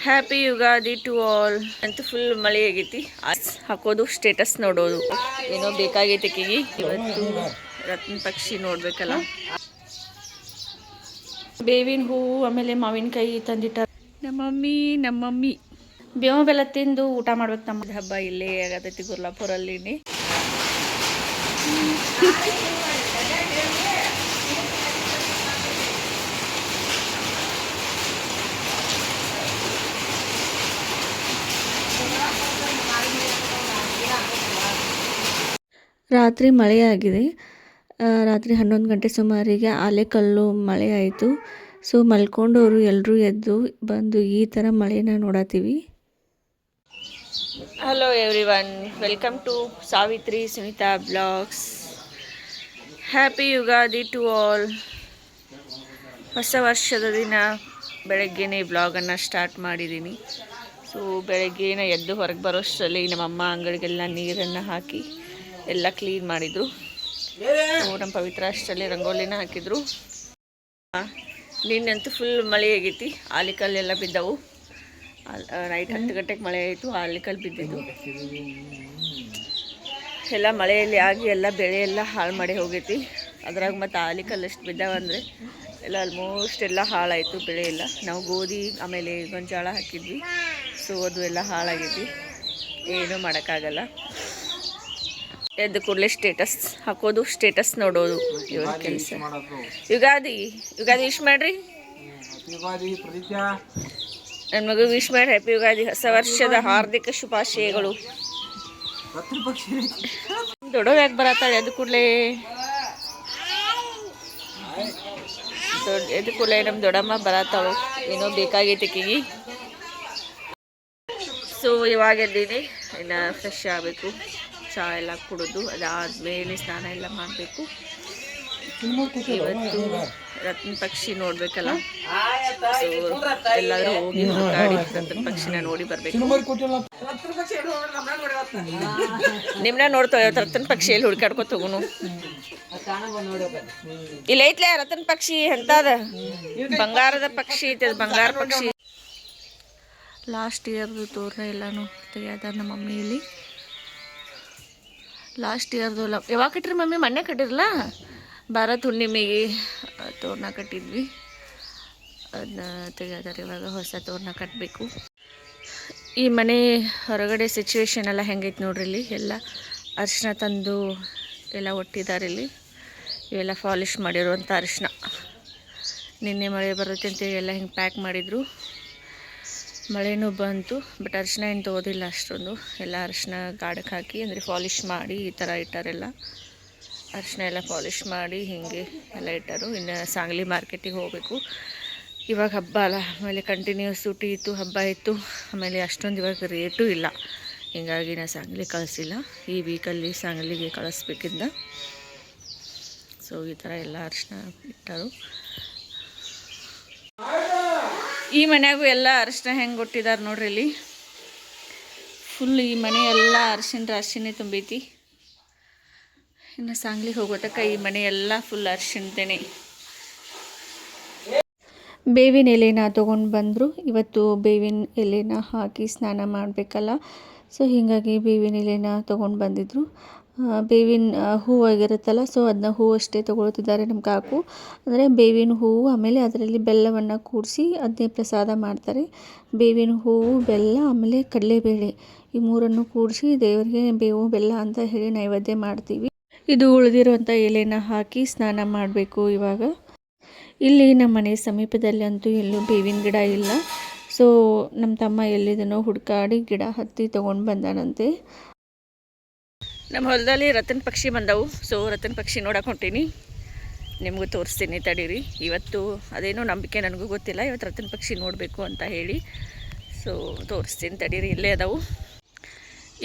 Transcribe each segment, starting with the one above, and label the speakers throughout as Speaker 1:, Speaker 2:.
Speaker 1: Happy Ugadi to all ಅಂತೂ full ಮಳೆ ಆಗೈತಿ. ಹಾಕೋದು ಸ್ಟೇಟಸ್ ನೋಡೋದು ಏನೋ ಬೇಕಾಗೈತಿ ಆಕೆಗೆ. ಇವತ್ತು ರತ್ನ ಪಕ್ಷಿ ನೋಡ್ಬೇಕಲ್ಲ. ಬೇವಿನ ಹೂವು ಆಮೇಲೆ ಮಾವಿನಕಾಯಿ ತಂದಿಟ್ಟಾರ ನಮ್ಮಮ್ಮಿ. ಬೇವು ಬೆಲ್ಲ ತಿಂದು ಊಟ ಮಾಡ್ಬೇಕು. ನಮ್ಮದು ಹಬ್ಬ ಇಲ್ಲೇ ಆಗತೈತಿ ಗುರ್ಲಾಪುರಲ್ಲಿ. ರಾತ್ರಿ ಮಳೆಯಾಗಿದೆ. ರಾತ್ರಿ 11 ಗಂಟೆ ಸುಮಾರಿಗೆ ಆಲೆಕಲ್ಲು ಮಳೆ ಆಯಿತು. ಸೊ ಮಲ್ಕೊಂಡವರು ಎಲ್ಲರೂ ಎದ್ದು ಬಂದು ಈ ಥರ ಮಳೆನ ನೋಡತ್ತೀವಿ. Hello everyone, welcome to Savitri Sunita blogs. Happy Ugadi to all. ಹೊಸ ವರ್ಷದ ದಿನ ಬೆಳಗ್ಗೆನೇ ಬ್ಲಾಗನ್ನು ಸ್ಟಾರ್ಟ್ ಮಾಡಿದ್ದೀನಿ. ಸೊ ಬೆಳಗ್ಗೆನ ಎದ್ದು ಹೊರಗೆ ಬರೋಷ್ಟರಲ್ಲಿ ನಮ್ಮಮ್ಮ ಅಂಗಡಿಗೆಲ್ಲ ನೀರನ್ನು ಹಾಕಿ ಎಲ್ಲ ಕ್ಲೀನ್ ಮಾಡಿದರು. ನಮ್ಮ ಪವಿತ್ರ ಅಷ್ಟರಲ್ಲಿ ರಂಗೋಲಿನ ಹಾಕಿದರು. ನಿನ್ನಂತೂ ಫುಲ್ ಮಳೆ ಆಗೈತಿ. ಆಲಿಕಲ್ಲೆಲ್ಲ ಬಿದ್ದವು. ನೈಟ್ 10 ಗಂಟೆಗೆ ಮಳೆ ಆಯಿತು. ಆಲಿಕಲ್ಲು ಬಿದ್ದಿದ್ದು ಎಲ್ಲ ಮಳೆಯಲ್ಲಿ ಆಗಿ ಎಲ್ಲ ಬೆಳೆ ಎಲ್ಲ ಹಾಳು ಮಾಡಿ ಹೋಗೈತಿ. ಅದ್ರಾಗ ಮತ್ತು ಆಲಿಕಲ್ಲು ಎಷ್ಟು ಬಿದ್ದಾವಂದರೆ ಎಲ್ಲ ಆಲ್ಮೋಸ್ಟ್ ಎಲ್ಲ ಹಾಳಾಯಿತು. ಬೆಳೆ ಎಲ್ಲ ನಾವು ಗೋಧಿ ಆಮೇಲೆ ಗೊಂಜಾಳ ಹಾಕಿದ್ವಿ. ಸೊ ಅದು ಎಲ್ಲ ಹಾಳಾಗೈತಿ. ಏನೂ ಮಾಡೋಕ್ಕಾಗಲ್ಲ. ಎದ್ದು ಕೂಡಲೇ ಸ್ಟೇಟಸ್ ಹಾಕೋದು, ಸ್ಟೇಟಸ್ ನೋಡೋದು ಇವ್ರ ಕೆಲಸ. ಯುಗಾದಿ ವಿಶ್ ಮಾಡ್ರಿ. ನನ್ನ ಮಗು ವಿಶ್ ಮಾಡಿ. ಹ್ಯಾಪಿ ಯುಗಾದಿ, ಹೊಸ ವರ್ಷದ ಹಾರ್ದಿಕ ಶುಭಾಶಯಗಳು. ದೊಡ್ಡವ ಯಾಕೆ ಬರತ್ತಾಳೆ? ಎದ್ದು ಕೂಡಲೇ ನಮ್ಮ ದೊಡ್ಡಮ್ಮ ಬರತ್ತಾಳು. ಏನೋ ಬೇಕಾಗೈತಿ ಆಕೆಗೆ. ಸೊ ಇವಾಗ ಎದ್ದೀನಿ. ಇನ್ನು ಫ್ರೆಶ್ ಆಗಬೇಕು, ಚಹಾ ಎಲ್ಲ ಕುಡಿದು ಅದಾದಮೇಲೆ ಸ್ನಾನ ಎಲ್ಲ ಮಾಡಬೇಕು. ಇವತ್ತು ರತ್ನ ಪಕ್ಷಿ ನೋಡಬೇಕಲ್ಲ. ಸೊ ಎಲ್ಲಾದರೂ ಹೋಗಿ ಹುಡುಕಾಡಿ ರತ್ನ ಪಕ್ಷಿನ ನೋಡಿ ಬರಬೇಕು. ನಿಮ್ಮನ್ನ ನೋಡ್ತೇವೆ. ಇವತ್ತು ರತ್ನ ಪಕ್ಷಿಯಲ್ಲಿ ಹುಡುಕಾಡ್ಕೊತ ಹೋಗುನು. ಇಲ್ಲ ಐತ್ಲೆ ರತ್ನ ಪಕ್ಷಿ ಎಂತದ ಬಂಗಾರದ ಪಕ್ಷಿ ಐತೆ. ಬಂಗಾರ ಪಕ್ಷಿ. ಲಾಸ್ಟ್ ಇಯರ್ದು ತೋರಣ ಎಲ್ಲನೂ ತೆಗಿಯದ ನಮ್ಮ ಮಮ್ಮಿ ಇಲ್ಲಿ. ಲಾಸ್ಟ್ ಇಯರ್ದು ಎಲ್ಲ ಯಾವಾಗ ಕಟ್ಟಿರಿ ಮಮ್ಮಿ? ಮೊನ್ನೆ ಕಟ್ಟಿರಲ್ಲ, ಭಾರತ್ ಹುಣ್ಣಿಮೆಗೆ ತೋರಣ ಕಟ್ಟಿದ್ವಿ. ಅದನ್ನ ತೆಗೆದಾರೆ. ಇವಾಗ ಹೊಸ ತೋರಣ ಕಟ್ಟಬೇಕು. ಈ ಮನೆ ಹೊರಗಡೆ ಸಿಚುವೇಶನ್ ಎಲ್ಲ ಹೆಂಗೈತೆ ನೋಡ್ರಿ. ಇಲ್ಲಿ ಎಲ್ಲ ಅರಿಶಿನ ತಂದು ಎಲ್ಲ ಒಟ್ಟಿದ್ದಾರೆ. ಇಲ್ಲಿ ಇವೆಲ್ಲ ಪಾಲಿಷ್ ಮಾಡಿರುವಂಥ ಅರಿಶಿನ. ನಿನ್ನೆ ಮಳೆ ಬರುತ್ತೆ ಅಂತೇಳಿ ಎಲ್ಲ ಹಿಂಗೆ ಪ್ಯಾಕ್ ಮಾಡಿದರು. ಮಳೆನೂ ಬಂತು, ಬಟ್ ಅರಿಶಿನ ಏನು ತೊಗೋದಿಲ್ಲ ಅಷ್ಟೊಂದು. ಎಲ್ಲ ಅರಿಶಿನ ಗಾಢಕ್ಕೆ ಹಾಕಿ ಅಂದರೆ ಪಾಲಿಷ್ ಮಾಡಿ ಈ ಥರ ಇಟ್ಟಾರೆಲ್ಲ. ಅರಿಶಿನ ಎಲ್ಲ ಪಾಲಿಷ್ ಮಾಡಿ ಹೀಗೆ ಎಲ್ಲ ಇಟ್ಟರು. ಇನ್ನು ಸಾಂಗ್ಲಿ ಮಾರ್ಕೆಟಿಗೆ ಹೋಗಬೇಕು. ಇವಾಗ ಹಬ್ಬ ಅಲ್ಲ, ಆಮೇಲೆ ಕಂಟಿನ್ಯೂಸ್ ಸೂಟಿ ಇತ್ತು, ಹಬ್ಬ ಇತ್ತು. ಆಮೇಲೆ ಅಷ್ಟೊಂದು ಇವಾಗ ರೇಟು ಇಲ್ಲ. ಹೀಗಾಗಿ ನಾನು ಸಾಂಗ್ಲಿ ಕಳಿಸಿಲ್ಲ. ಈ ವೀಕಲ್ಲಿ ಸಾಂಗ್ಲಿಗೆ ಕಳಿಸ್ಬೇಕಿದ್ದ. ಸೊ ಈ ಥರ ಎಲ್ಲ ಅರಿಶಿನ ಇಟ್ಟರು. ಈ ಮನೆಯಾಗೂ ಎಲ್ಲ ಅರಿಶಿನ ಹೆಂಗೆ ಕೊಟ್ಟಿದ್ದಾರೆ ನೋಡ್ರಿ. ಇಲ್ಲಿ ಫುಲ್ ಈ ಮನೆ ಎಲ್ಲ ಅರಿಶಿನ ತುಂಬೈತಿ. ಇನ್ನು ಸಾಂಗ್ಲಿಗೆ ಹೋಗೋತಕ್ಕ ಈ ಮನೆ ಎಲ್ಲ ಫುಲ್ ಅರಿಶಿನದೇನೆ. ಬೇವಿನ ಎಲೆನ ತೊಗೊಂಡು ಬಂದರು. ಇವತ್ತು ಬೇವಿನ ಎಲೆನ ಹಾಕಿ ಸ್ನಾನ ಮಾಡಬೇಕಲ್ಲ. ಸೊ ಹೀಗಾಗಿ ಬೇವಿನ ಎಲೆನ ತೊಗೊಂಡು ಬಂದಿದ್ರು. ಬೇವಿನ ಹೂವು ಆಗಿರುತ್ತಲ್ಲ, ಸೊ ಅದನ್ನ ಹೂವು ಅಷ್ಟೇ ತೊಗೊಳ್ತಿದ್ದಾರೆ ನಮ್ಮ ಕಾಕು. ಅಂದರೆ ಬೇವಿನ ಹೂವು ಆಮೇಲೆ ಅದರಲ್ಲಿ ಬೆಲ್ಲವನ್ನು ಕೂಡಿಸಿ ಅದನ್ನೇ ಪ್ರಸಾದ ಮಾಡ್ತಾರೆ. ಬೇವಿನ ಹೂವು, ಬೆಲ್ಲ ಆಮೇಲೆ ಕಡಲೆಬೇಳೆ ಈ ಮೂರನ್ನು ಕೂಡಿಸಿ ದೇವರಿಗೆ ಬೇವು ಬೆಲ್ಲ ಅಂತ ಹೇಳಿ ನೈವೇದ್ಯ ಮಾಡ್ತೀವಿ. ಇದು ಉಳಿದಿರುವಂಥ ಎಲೆನ ಹಾಕಿ ಸ್ನಾನ ಮಾಡಬೇಕು ಇವಾಗ. ಇಲ್ಲಿ ನಮ್ಮ ಮನೆ ಸಮೀಪದಲ್ಲಿ ಅಂತೂ ಎಲ್ಲೂ ಬೇವಿನ ಗಿಡ ಇಲ್ಲ. ಸೊ ನಮ್ಮ ತಮ್ಮ ಎಲ್ಲಿದನೋ ಹುಡುಕಾಡಿ ಗಿಡ ಹತ್ತಿ ತೊಗೊಂಡು ಬಂದಾನಂತೆ. ನಮ್ಮ ಹೊಲದಲ್ಲಿ ರತನ್ ಪಕ್ಷಿ ಬಂದವು. ಸೊ ರತನ್ ಪಕ್ಷಿ ನೋಡಕ್ಕೆ ಹೊಂಟೀನಿ. ನಿಮಗೂ ತೋರಿಸ್ತೀನಿ ತಡೀರಿ. ಇವತ್ತು ಅದೇನೋ ನಂಬಿಕೆ, ನನಗೂ ಗೊತ್ತಿಲ್ಲ. ಇವತ್ತು ರತನ್ ಪಕ್ಷಿ ನೋಡಬೇಕು ಅಂತ ಹೇಳಿ. ಸೊ ತೋರಿಸ್ತೀನಿ ತಡೀರಿ. ಇಲ್ಲೇ ಅದಾವು.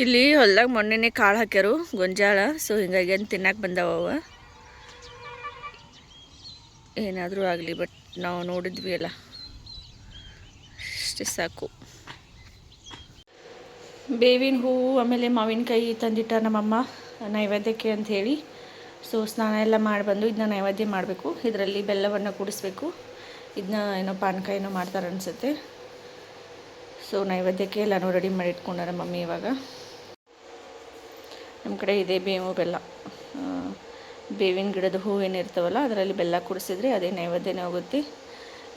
Speaker 1: ಇಲ್ಲಿ ಹೊಲದಾಗ ಮೊನ್ನೆನೇ ಕಾಳು ಹಾಕ್ಯಾರು ಗೊಂಜಾಳ. ಸೊ ಹಿಂಗಾಗಿ ಏನು ತಿನ್ನಕ್ಕೆ ಬಂದವ. ಏನಾದರೂ ಆಗಲಿ, ಬಟ್ ನಾವು ನೋಡಿದ್ವಿ ಅಲ್ಲ, ಅಷ್ಟೇ ಸಾಕು. ಬೇವಿನ ಹೂವು ಆಮೇಲೆ ಮಾವಿನಕಾಯಿ ತಂದಿಟ್ಟ ನಮ್ಮಮ್ಮ ನೈವೇದ್ಯಕ್ಕೆ ಅಂತ ಹೇಳಿ. ಸೊ ಸ್ನಾನ ಎಲ್ಲ ಮಾಡಿ ಬಂದು ಇದನ್ನ ನೈವೇದ್ಯ ಮಾಡಬೇಕು. ಇದರಲ್ಲಿ ಬೆಲ್ಲವನ್ನು ಕೂಡಿಸ್ಬೇಕು. ಇದನ್ನ ಏನೋ ಪಾನಕ ಏನೋ ಮಾಡ್ತಾರೆ ಅನಿಸುತ್ತೆ. ಸೊ ನೈವೇದ್ಯಕ್ಕೆ ಎಲ್ಲನೂ ರೆಡಿ ಮಾಡಿ ಇಟ್ಕೊಂಡಾರ ಮಮ್ಮಿ. ಇವಾಗ ನಮ್ಮ ಕಡೆ ಇದೆ ಬೇವು ಬೆಲ್ಲ, ಬೇವಿನ ಗಿಡದ ಹೂವು ಏನಿರ್ತಾವಲ್ಲ ಅದರಲ್ಲಿ ಬೆಲ್ಲ ಕುಡಿಸಿದ್ರೆ ಅದೇ ನೈವೇದ್ಯನೇ ಹೋಗುತ್ತೆ.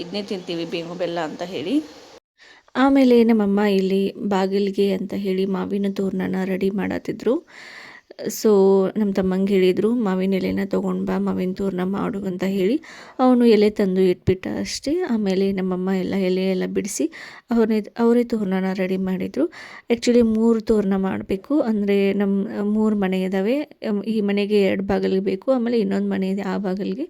Speaker 1: ಇದನ್ನೇ ತಿಂತೀವಿ ಬೇವು ಬೆಲ್ಲ ಅಂತ ಹೇಳಿ. ಆಮೇಲೆ ನಮ್ಮಮ್ಮ ಇಲ್ಲಿ ಬಾಗಿಲಿಗೆ ಅಂತ ಹೇಳಿ ಮಾವಿನ ತೋರಣನ ರೆಡಿ ಮಾಡತ್ತಿದ್ರು. ಸೊ ನಮ್ಮ ತಮ್ಮಂಗೆ ಹೇಳಿದರು, ಮಾವಿನ ಎಲೆನ ತೊಗೊಂಡು ಬಾ, ಮಾವಿನ ತೋರಣ ಮಾಡು ಅಂತ ಹೇಳಿ ಅವನು ಎಲೆ ತಂದು ಇಟ್ಬಿಟ್ಟ ಅಷ್ಟೇ. ಆಮೇಲೆ ನಮ್ಮಮ್ಮ ಎಲೆ ಎಲ್ಲ ಬಿಡಿಸಿ ಅವರೇ ತೋರಣನ ರೆಡಿ ಮಾಡಿದರು. ಆ್ಯಕ್ಚುಲಿ 3 ತೋರಣ ಮಾಡಬೇಕು. ಅಂದರೆ ನಮ್ಮ 3 ಮನೆ ಇದ್ದಾವೆ. ಈ ಮನೆಗೆ 2 ಬಾಗಿಲಿಗೆ ಬೇಕು, ಆಮೇಲೆ ಇನ್ನೊಂದು ಮನೆ ಇದೆ ಆ ಬಾಗಿಲಿಗೆ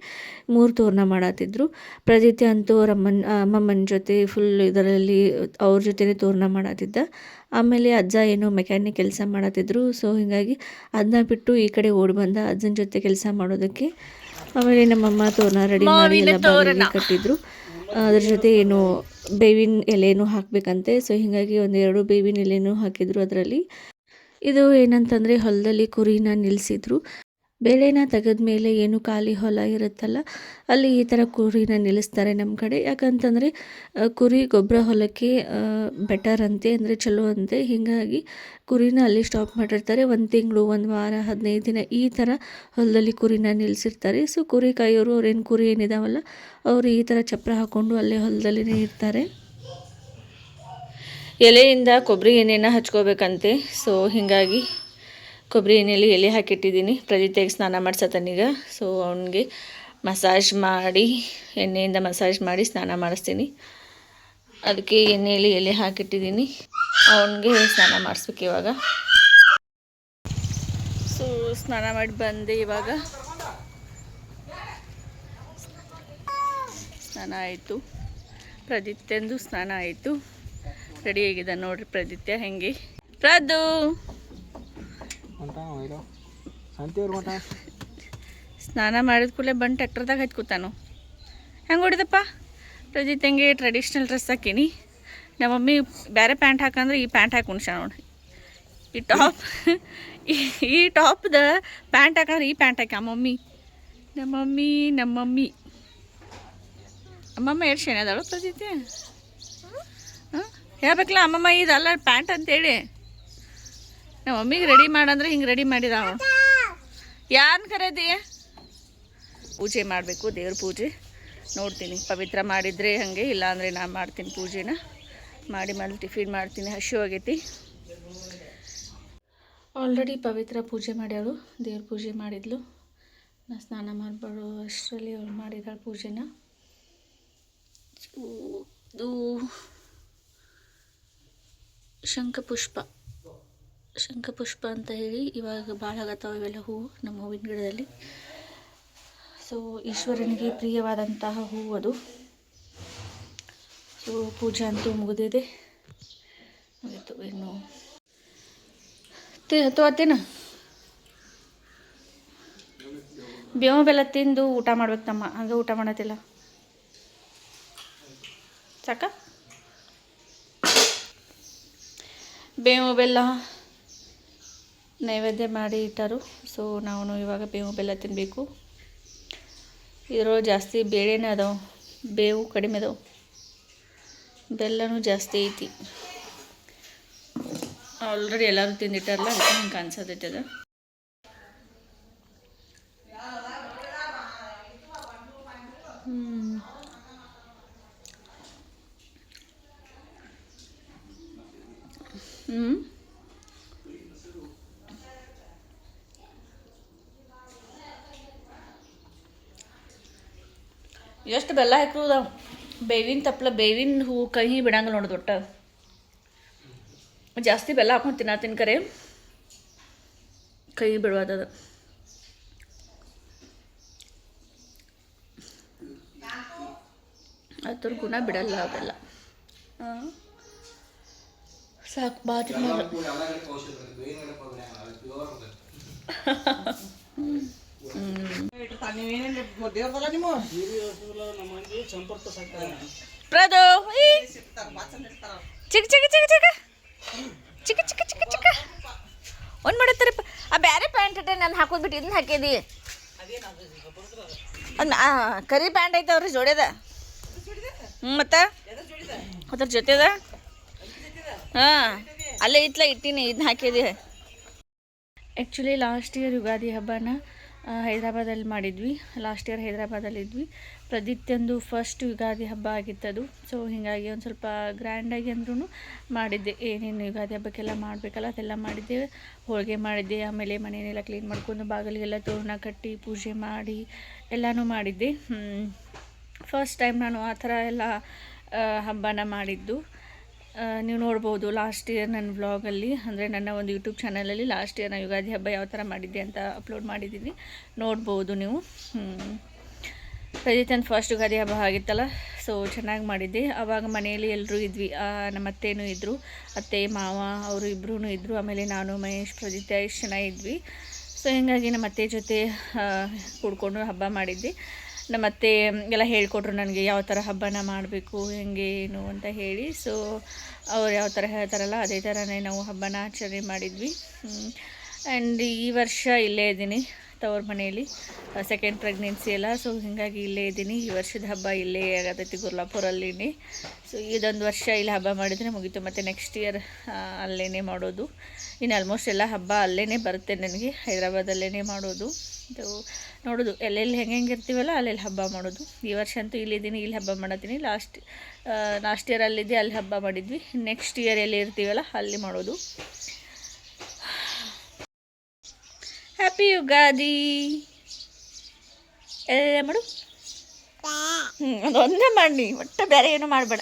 Speaker 1: 3 ತೋರಣ ಮಾಡತ್ತಿದ್ರು. ಪ್ರಜಿತೆ ಅಂತೂ ಅಮ್ಮಮ್ಮನ ಜೊತೆ ಫುಲ್ ಇದರಲ್ಲಿ ಅವ್ರ ಜೊತೆನೇ ತೋರಣ ಮಾಡತ್ತಿದ್ದ. ಆಮೇಲೆ ಅಜ್ಜ ಏನೋ ಮೆಕ್ಯಾನಿಕ್ ಕೆಲಸ ಮಾಡತ್ತಿದ್ರು. ಸೊ ಹೀಗಾಗಿ ಅದನ್ನ ಬಿಟ್ಟು ಈ ಕಡೆ ಓಡಿ ಬಂದ ಅಜ್ಜನ ಜೊತೆ ಕೆಲಸ ಮಾಡೋದಕ್ಕೆ. ಆಮೇಲೆ ನಮ್ಮಮ್ಮ ತೋರಣ ರೆಡಿ ಮಾಡಿ ಎಲ್ಲ ಬಾಗಿಲಿಗೆ ಕಟ್ಟಿದ್ರು. ಅದ್ರ ಜೊತೆ ಏನು ಬೇವಿನ ಎಲೆನೂ ಹಾಕಬೇಕಂತೆ. ಸೊ ಹೀಗಾಗಿ 1-2 ಬೇವಿನ ಎಲೆನೂ ಹಾಕಿದ್ರು ಅದರಲ್ಲಿ. ಇದು ಏನಂತಂದರೆ ಹೊಲದಲ್ಲಿ ಕುರಿನ ನಿಲ್ಲಿಸಿದ್ರು. ಬೆಳೆನ ತೆಗೆದ ಮೇಲೆ ಏನು ಖಾಲಿ ಹೊಲ ಇರುತ್ತಲ್ಲ ಅಲ್ಲಿ ಈ ಥರ ಕುರಿನ ನಿಲ್ಲಿಸ್ತಾರೆ ನಮ್ಮ ಕಡೆ. ಯಾಕಂತಂದರೆ ಕುರಿ ಗೊಬ್ಬರ ಹೊಲಕ್ಕೆ ಬೆಟರ್ ಅಂತೆ, ಅಂದರೆ ಚಲೋ ಅಂತೆ. ಹೀಗಾಗಿ ಕುರಿನ ಅಲ್ಲಿ ಸ್ಟಾಪ್ ಮಾಡಿರ್ತಾರೆ. 1 ತಿಂಗಳು, 1 ವಾರ, 15 ದಿನ ಈ ಥರ ಹೊಲದಲ್ಲಿ ಕುರಿನ ನಿಲ್ಲಿಸಿರ್ತಾರೆ. ಸೊ ಕುರಿ ಕಾಯೋರು ಅವ್ರೇನು ಕುರಿ ಏನಿದಾವಲ್ಲ ಅವರು ಈ ಥರ ಚಪ್ರ ಹಾಕ್ಕೊಂಡು ಅಲ್ಲೇ ಹೊಲದಲ್ಲಿನೇ ಇರ್ತಾರೆ. ಎಲೆಯಿಂದ ಕೊಬ್ಬರಿ ಎಣ್ಣೆನ ಹಚ್ಕೋಬೇಕಂತೆ. ಸೊ ಹೀಗಾಗಿ ಕೊಬ್ಬರಿ ಎಣ್ಣೆಯಲ್ಲಿ ಎಲೆ ಹಾಕಿಟ್ಟಿದ್ದೀನಿ. ಪ್ರಜಿತೆಗೆ ಸ್ನಾನ ಮಾಡ್ಸತ್ತನೀಗ. ಸೊ ಅವನಿಗೆ ಮಸಾಜ್ ಮಾಡಿ, ಎಣ್ಣೆಯಿಂದ ಮಸಾಜ್ ಮಾಡಿ ಸ್ನಾನ ಮಾಡಿಸ್ತೀನಿ. ಅದಕ್ಕೆ ಎಣ್ಣೆಯಲ್ಲಿ ಎಲೆ ಹಾಕಿಟ್ಟಿದ್ದೀನಿ. ಅವನಿಗೆ ಸ್ನಾನ ಮಾಡಿಸ್ಬೇಕು ಇವಾಗ. ಸೊ ಸ್ನಾನ ಮಾಡಿ ಬಂದೆ. ಇವಾಗ ಸ್ನಾನ ಆಯಿತು. ಪ್ರದಿತ್ಯಂದು ಸ್ನಾನ ಆಯಿತು. ರೆಡಿಯಾಗಿದೆ ನೋಡ್ರಿ ಪ್ರದಿತ್ಯ ಹೆಂಗೆ. ಪ್ರದು ಸ್ನಾನ ಮಾಡಿದ ಕೂಡಲೇ ಬಂದು ಟ್ಯಾಕ್ಟರ್ದಾಗ ಹಚ್ಚಿ ಕೂತಾನು. ಹೆಂಗೆ ಹೊಡಿದಪ್ಪ ಪ್ರಜಿತ್ ಹೆಂಗೆ ಟ್ರೆಡಿಷ್ನಲ್ ಡ್ರೆಸ್ ಹಾಕೀನಿ. ನಮ್ಮ ಮಮ್ಮಿ ಬೇರೆ ಪ್ಯಾಂಟ್ ಹಾಕಂದ್ರೆ ಈ ಪ್ಯಾಂಟ್ ಹಾಕಿ ಉಣ್ಸ ನೋಡಿ. ಈ ಟಾಪ್ದ ಪ್ಯಾಂಟ್ ಹಾಕಂದ್ರೆ ಈ ಪ್ಯಾಂಟ್ ಹಾಕಿ ನಮ್ಮಮ್ಮಿ ಅಮ್ಮಮ್ಮ ಎಷ್ಟು ಶೇನದಾಳು ಪ್ರಜಿತ್? ಹಾಂ ಹೇಳ್ಬೇಕಲ್ಲ ಅಮ್ಮಮ್ಮ ಇದಲ್ಲ ಪ್ಯಾಂಟ್ ಅಂತೇಳಿ. ನಮ್ಮ ಮಮ್ಮಿಗೆ ರೆಡಿ ಮಾಡಂದ್ರೆ ಹಿಂಗೆ ರೆಡಿ ಮಾಡಿದ. ಯಾರನ್ನ ಕರೆದಿ? ಪೂಜೆ ಮಾಡಬೇಕು, ದೇವ್ರ ಪೂಜೆ ನೋಡ್ತೀನಿ. ಪವಿತ್ರ ಮಾಡಿದರೆ ಹಾಗೆ, ಇಲ್ಲಾಂದರೆ ನಾನು ಮಾಡ್ತೀನಿ ಪೂಜೆನ. ಮಾಡಿ ಮೇಲೆ ಟಿಫಿನ್ ಮಾಡ್ತೀನಿ. ಹಶು ಆಗೈತಿ. ಆಲ್ರೆಡಿ ಪವಿತ್ರ ಪೂಜೆ ಮಾಡ್ಯಾಳು, ದೇವ್ರ ಪೂಜೆ ಮಾಡಿದ್ಲು. ನಾ ಸ್ನಾನ ಮಾಡ್ಬಾರ್ದು ಅಷ್ಟರಲ್ಲಿ ಅವಳು ಮಾಡಿದಾಳು ಪೂಜೆನ. ಇದು ಶಂಖಪುಷ್ಪ ಅಂತ ಹೇಳಿ ಇವಾಗ ಭಾಳ ಆಗತ್ತಾವ ಇವೆಲ್ಲ ಹೂವು ನಮ್ಮ ಹೂವಿನ ಗಿಡದಲ್ಲಿ. ಸೊ ಈಶ್ವರನಿಗೆ ಪ್ರಿಯವಾದಂತಹ ಹೂವು ಅದು. ಸೊ ಪೂಜೆ ಅಂತೂ ಮುಗಿದಿದೆ. ಮುಗೀತು. ಇನ್ನು ತೋತೇನ ಬೇವು ಬೆಲ್ಲ ತಿಂದು ಊಟ ಮಾಡ್ಬೇಕು ತಮ್ಮ. ಹಂಗೆ ಊಟ ಮಾಡತ್ತಿಲ್ಲ ಸಾಕ. ಬೇವು ಬೆಲ್ಲ ನೈವೇದ್ಯ ಮಾಡಿ ಇಟ್ಟರು. ಸೊ ನಾವು ಇವಾಗ ಬೇವು ಬೆಲ್ಲ ತಿನ್ನಬೇಕು. ಇದ್ರೊಳಗೆ ಜಾಸ್ತಿ ಬೇಳೆನೇ ಅದಾವೆ, ಬೇವು ಕಡಿಮೆ ಅದಾವೆ, ಬೆಲ್ಲನೂ ಜಾಸ್ತಿ ಐತಿ. ಆಲ್ರೆಡಿ ಎಲ್ಲರೂ ತಿಂದಿಟ್ಟಾರಲ್ಲ, ಅದಕ್ಕೆ ಹಿಂಗೆ ಅನ್ಸತೈತೆ ಅದು. ಎಷ್ಟು ಬೆಲ್ಲ ಹಾಕಿರೋದು. ಬೇವಿನ ತಪ್ಪಲ, ಬೇವಿನ ಹೂವು ಕಹಿ ಬಿಡಂಗಿಲ್ಲ ನೋಡೋದು. ಒಟ್ಟು ಜಾಸ್ತಿ ಬೆಲ್ಲ ಹಾಕೊಂಡು ತಿನ್ನತ್ತೀನಿ, ಕರೆ ಕೈ ಬಿಡುವುದದು. ಅದ್ರ ಗುಣ ಬಿಡಲ್ಲ ಅವೆಲ್ಲ. ಸಾಕು ಬಾ ಪ್ರದು ಚಿಕ್ಕ ಚಿಕ್ಕ ಚಿಕ್ಕ ಚಿಕ್ಕ ಚಿಕ್ಕ ಚಿಕ್ಕ ಚಿಕ್ಕ ಚಿಕ್ಕ ಒಂದು ಮಾಡತ್ತಾರಪ್ಪ. ಆ ಬೇರೆ ಪ್ಯಾಂಟ್ ಇಟ್ಟೆ ನಾನು ಹಾಕೋದ್ಬಿಟ್ಟು ಇದನ್ನ ಹಾಕಿದಿ. ಅದು ಕರಿ ಪ್ಯಾಂಟ್ ಐತೆ ಅವ್ರಿ ಜೋಡ್ಯದ. ಮತ್ತೆ ಅದ್ರ ಜೊತೆದ ಹಾಂ ಅಲ್ಲೇ ಇಟ್ಟೀನಿ ಇದನ್ನ ಹಾಕಿದೆ. ಆ್ಯಕ್ಚುಲಿ ಲಾಸ್ಟ್ ಇಯರ್ ಯುಗಾದಿ ಹಬ್ಬನ ಹೈದ್ರಾಬಾದಲ್ಲಿ ಮಾಡಿದ್ವಿ. ಲಾಸ್ಟ್ ಇಯರ್ ಹೈದ್ರಾಬಾದಲ್ಲಿದ್ವಿ. ಪ್ರದೀಪ್ತಂದು ಫಸ್ಟ್ ಯುಗಾದಿ ಹಬ್ಬ ಆಗಿತ್ತದು. ಸೊ ಹೀಗಾಗಿ ಒಂದು ಸ್ವಲ್ಪ ಗ್ರ್ಯಾಂಡಾಗಿ ಅಂದ್ರೂ ಮಾಡಿದ್ದೆ. ಏನೇನು ಯುಗಾದಿ ಹಬ್ಬಕ್ಕೆಲ್ಲ ಮಾಡಬೇಕಲ್ಲ ಅದೆಲ್ಲ ಮಾಡಿದ್ದೆ. ಹೋಳಿಗೆ ಮಾಡಿದ್ದೆ, ಆಮೇಲೆ ಮನೆಯನ್ನೆಲ್ಲ ಕ್ಲೀನ್ ಮಾಡ್ಕೊಂಡು ಬಾಗಿಲಿಗೆಲ್ಲ ತೋರಣ ಕಟ್ಟಿ ಪೂಜೆ ಮಾಡಿ ಎಲ್ಲನೂ ಮಾಡಿದ್ದೆ. ಫಸ್ಟ್ ಟೈಮ್ ನಾನು ಆ ಥರ ಎಲ್ಲ ಹಬ್ಬನ ಮಾಡಿದ್ದು. ನೀವು ನೋಡ್ಬೋದು ಲಾಸ್ಟ್ ಇಯರ್ ನನ್ನ ವ್ಲಾಗಲ್ಲಿ, ಅಂದರೆ ನನ್ನ ಒಂದು ಯೂಟ್ಯೂಬ್ ಚಾನಲಲ್ಲಿ ಲಾಸ್ಟ್ ಇಯರ್ ನಾನು ಯುಗಾದಿ ಹಬ್ಬ ಯಾವ ಥರ ಮಾಡಿದ್ದೆ ಅಂತ ಅಪ್ಲೋಡ್ ಮಾಡಿದ್ದೀನಿ, ನೋಡ್ಬೋದು ನೀವು. ಪ್ರದೀಪ್ತಂದು ಫಸ್ಟ್ ಯುಗಾದಿ ಹಬ್ಬ ಆಗಿತ್ತಲ್ಲ, ಸೊ ಚೆನ್ನಾಗಿ ಮಾಡಿದ್ದೆ. ಆವಾಗ ಮನೆಯಲ್ಲಿ ಎಲ್ಲರೂ ಇದ್ವಿ. ನಮ್ಮ ಅತ್ತೇನೂ ಇದ್ದರು, ಅತ್ತೆ ಮಾವ ಅವರು ಇಬ್ಬರೂ ಇದ್ದರು. ಆಮೇಲೆ ನಾನು ಮಹೇಶ್ ಪ್ರದೀಪ್ ಎಷ್ಟು ಚೆನ್ನಾಗಿದ್ವಿ. ಸೊ ಹೀಗಾಗಿ ನಮ್ಮ ಅತ್ತೆ ಜೊತೆ ಕೂಡ್ಕೊಂಡು ಹಬ್ಬ ಮಾಡಿದ್ದೆ. ನಮ್ಮ ಅತ್ತೆ ಎಲ್ಲ ಹೇಳ್ಕೊಟ್ರು ನನಗೆ ಯಾವ ಥರ ಹಬ್ಬನ ಮಾಡಬೇಕು, ಹೆಂಗೆ ಏನು ಅಂತ ಹೇಳಿ. ಸೊ ಅವ್ರು ಯಾವ ಥರ ಹೇಳ್ತಾರಲ್ಲ ಅದೇ ಥರನೇ ನಾವು ಹಬ್ಬನ ಆಚರಣೆ ಮಾಡಿದ್ವಿ. ಆ್ಯಂಡ್ ಈ ವರ್ಷ ಇಲ್ಲೇ ಇದ್ದೀನಿ ತವ್ರ ಮನೆಯಲ್ಲಿ, ಸೆಕೆಂಡ್ ಪ್ರೆಗ್ನೆನ್ಸಿ ಎಲ್ಲ. ಸೊ ಹೀಗಾಗಿ ಇಲ್ಲೇ ಇದ್ದೀನಿ. ಈ ವರ್ಷದ ಹಬ್ಬ ಇಲ್ಲೇ ಆಗತೈತಿ ಗುರ್ಲಾಪುರಲ್ಲಿನೇ. ಸೊ ಇದೊಂದು ವರ್ಷ ಇಲ್ಲಿ ಹಬ್ಬ ಮಾಡಿದರೆ ಮುಗೀತು. ಮತ್ತು ನೆಕ್ಸ್ಟ್ ಇಯರ್ ಅಲ್ಲೇ ಮಾಡೋದು. ಇನ್ನು ಆಲ್ಮೋಸ್ಟ್ ಎಲ್ಲ ಹಬ್ಬ ಅಲ್ಲೇ ಬರುತ್ತೆ ನನಗೆ, ಹೈದ್ರಾಬಾದಲ್ಲೇ ಮಾಡೋದು. ನೋಡೋದು ಎಲ್ಲೆಲ್ಲಿ ಹೆಂಗೆ ಇರ್ತೀವಲ್ಲ ಅಲ್ಲೆಲ್ಲಿ ಹಬ್ಬ ಮಾಡೋದು. ಈ ವರ್ಷ ಅಂತೂ ಇಲ್ಲಿದ್ದೀನಿ, ಇಲ್ಲಿ ಹಬ್ಬ ಮಾಡತ್ತೀನಿ. ಲಾಸ್ಟ್ ಇಯರ್ ಅಲ್ಲಿದ್ದೆ, ಅಲ್ಲಿ ಹಬ್ಬ ಮಾಡಿದ್ವಿ. ನೆಕ್ಸ್ಟ್ ಇಯರ್ ಎಲ್ಲಿ ಇರ್ತೀವಲ್ಲ ಅಲ್ಲಿ ಮಾಡೋದು. ಹ್ಯಾಪಿ ಯುಗಾದಿ ಎಲ್ಲ ಮಾಡು. ಅದು ಒಂದೇ ಮಾಡಿ, ಒಟ್ಟು ಬೇರೆ ಏನೂ ಮಾಡಬೇಡ.